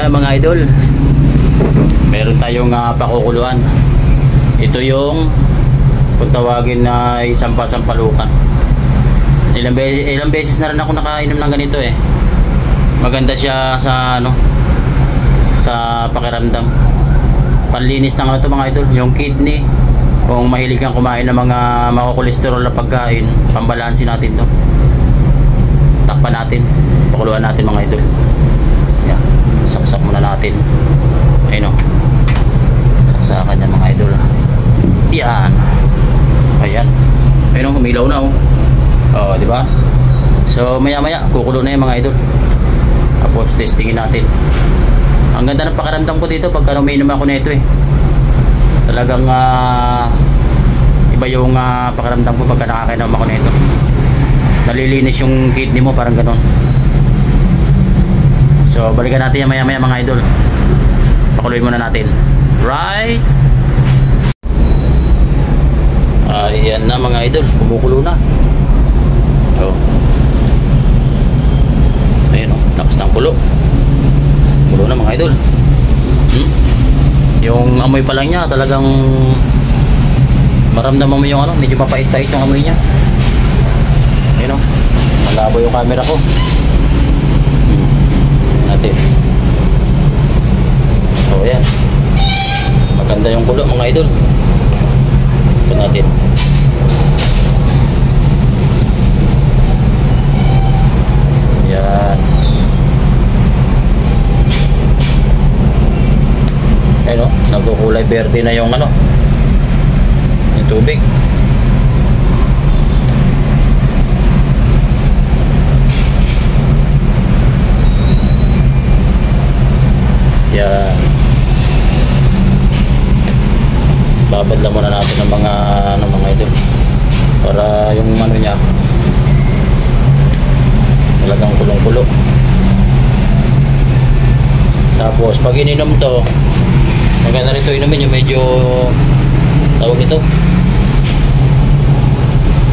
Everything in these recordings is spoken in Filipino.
Ayan mga idol, meron tayong pakukuluan. Ito yung kung tawagin na isang pasampalukan. Ilang beses na rin ako nakainom ng ganito eh. Maganda siya sa ano, sa pakiramdam. Panlinis ng ano to mga idol, yung kidney. Kung mahilig kang kumain ng mga makukolesterol na pagkain, pambalansin natin to. Takpan natin, pakuluan natin mga idol. Yan, saksak muna natin. Ayun o, saksakan yan mga idol. Yan. Ayan. Ayun o, umilaw na o. O, di ba? So maya maya kukulo na yung mga idol. Tapos testingin natin. Ang ganda ng pakiramdam ko dito pagka umiinom ako nito eh. Talagang iba yung pakiramdam ko pagka nakakainom ako nito. Nalilinis yung kidney mo, parang ganon. So balikan natin yan maya maya mga idol. Pakuluin muna natin. Right. Ayan na mga idol, kumukulo na. So, ayun o, lakas ng kulo. Kulo na mga idol. Yung amoy pa lang niya talagang maramdaman mo yung ano, medyo mapait-pait yung amoy niya. Ayun o, malabo yung camera ko. Natin. So ayan, maganda yung kulo mga idol. Ito natin. Ayan. Ayun o, nagkukulay verde na yung ano, yung tubig. Yan. Babadla muna natin ng mga ano mga ito para yung ano niya talagang kulong-kulo. Tapos pag ininom to, maganda rito inumin yung medyo tawag nito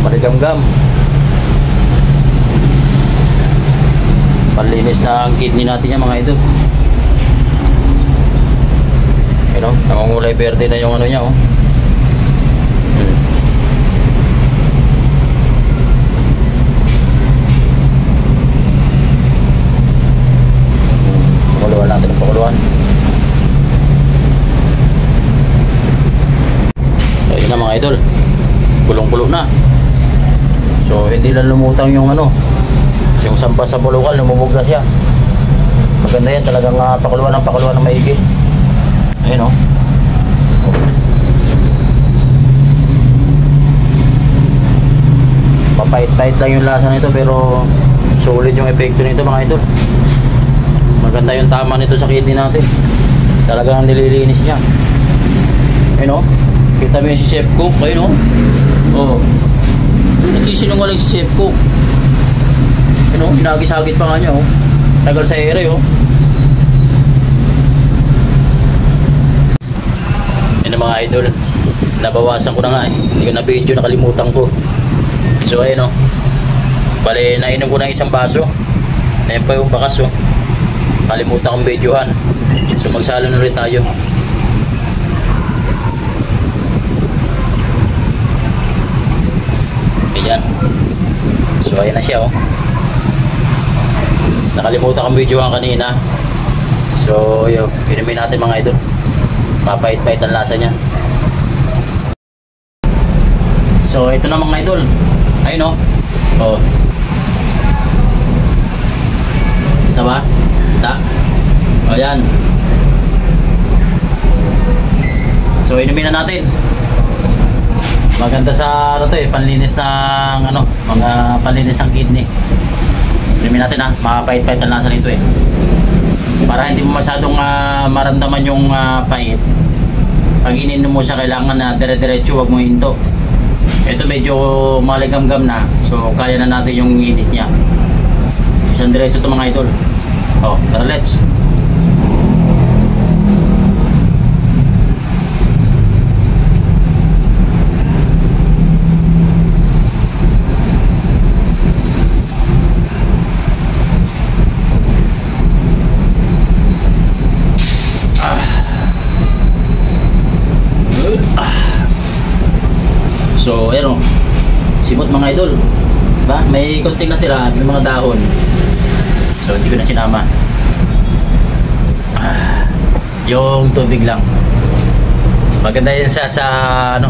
maligam-gam. Panlinis na ang kidney natin yan mga ito. You know, namumulay verde na yung ano niya oh. Pakuluan natin ang pakuluan. So yun na mga idol, kulong-kulo na. So hindi lang lumutang yung ano, yung sampa sa bulukan, lumubog na siya. Maganda yan talagang pakuluan ng maigi. Ayun o. Papait-pait lang yung lasa nito pero solid yung epekto nito mga idol. Maganda yung tama nito sa kidney natin. Talagang nililinis niya. Ayun o. Kita mo yung si Chef Cook. Ayun o. Oo. Nagsisinungaling si Chef Cook. Ayun o. Hinagis-hagis pa nga niya o. Tagal sa ere o. Mga idol, nabawasan ko na nga eh. Hindi ko na video, nakalimutan ko. So ayun o, bali nainom ko na isang baso. Ayan pa yung bakas o, kalimutan kong videohan. So magsalo na ulit tayo. Ayan. So ayan na siya o, nakalimutan kong videohan kanina. So yun, inumin natin mga idol. Papait-pait ang lasa niya. So ito na mga idol. Ayun o. Oh. Kita ba? Kita? O yan. So inumin na natin. Maganda sa ano to eh, panlinis ng ano, mga panlinis ng kidney. Inumin natin ha, mapait-pait ang lasa nito eh. Para hindi mo masyadong maramdaman yung pait. Pag ininom mo siya, kailangan na dire-diretso, wag mo hinto. Ito medyo maligam-gam na, so kaya na natin yung init niya. Isang diretso ito mga idol. Oh, tara let's. simot mga idol. Diba? May konting natira, may mga dahon. So hindi ko na sinama. Yung tubig lang. Maganda yun sa ano,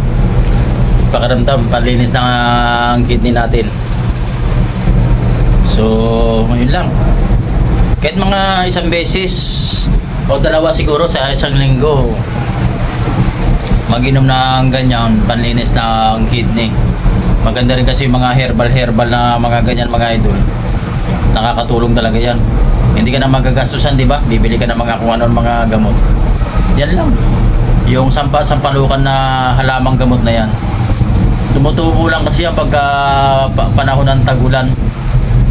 pakaramdam, palinis ng kidney natin. So yun lang. Kahit mga isang beses o dalawa siguro sa isang linggo, mag-inom ng ganyan, panlinis ng kidney. Maganda rin kasi mga herbal na mga ganyan mga idol. Nakakatulong talaga yan. Hindi ka na magagastusan, di ba? Bibili ka ng mga kung ano mga gamot. Yan lang. Yung sampalukan na halamang gamot na yan. Tumutubo lang kasi yan pagka panahon ng tagulan.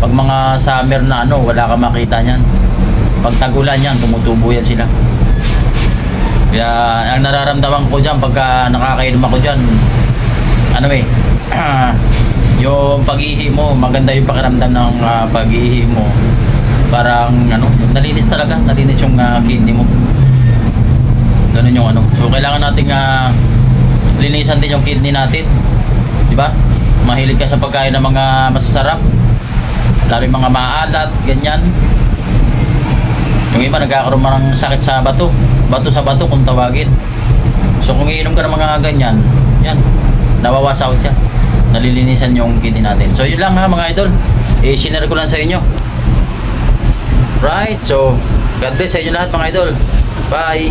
Pag mga summer na ano, wala ka makita niyan. Pag tagulan yan, tumutubo yan sila. Kaya ang nararamdaman ko dyan pagka nakakainom ako dyan, ano yung pag-ihi mo, maganda yung pakiramdam ng pag-ihi mo. Parang ano, nalinis talaga, nalinis yung kidney mo. Ganun yung ano. So kailangan nating linisan din yung kidney natin. Di ba? Mahilig ka sa pagkain ng mga masasarap, lalo yung mga maalat, ganyan. Yung iba nagkakaroon ng sakit sa bato sa bato kung tawagin. So kung iinom ka ng mga ganyan, yan, nawawas out siya, nalilinisan yung kidney natin. So yun lang mga idol, i-share ko lang sa inyo. Right, so God bless sa inyo lahat mga idol. Bye.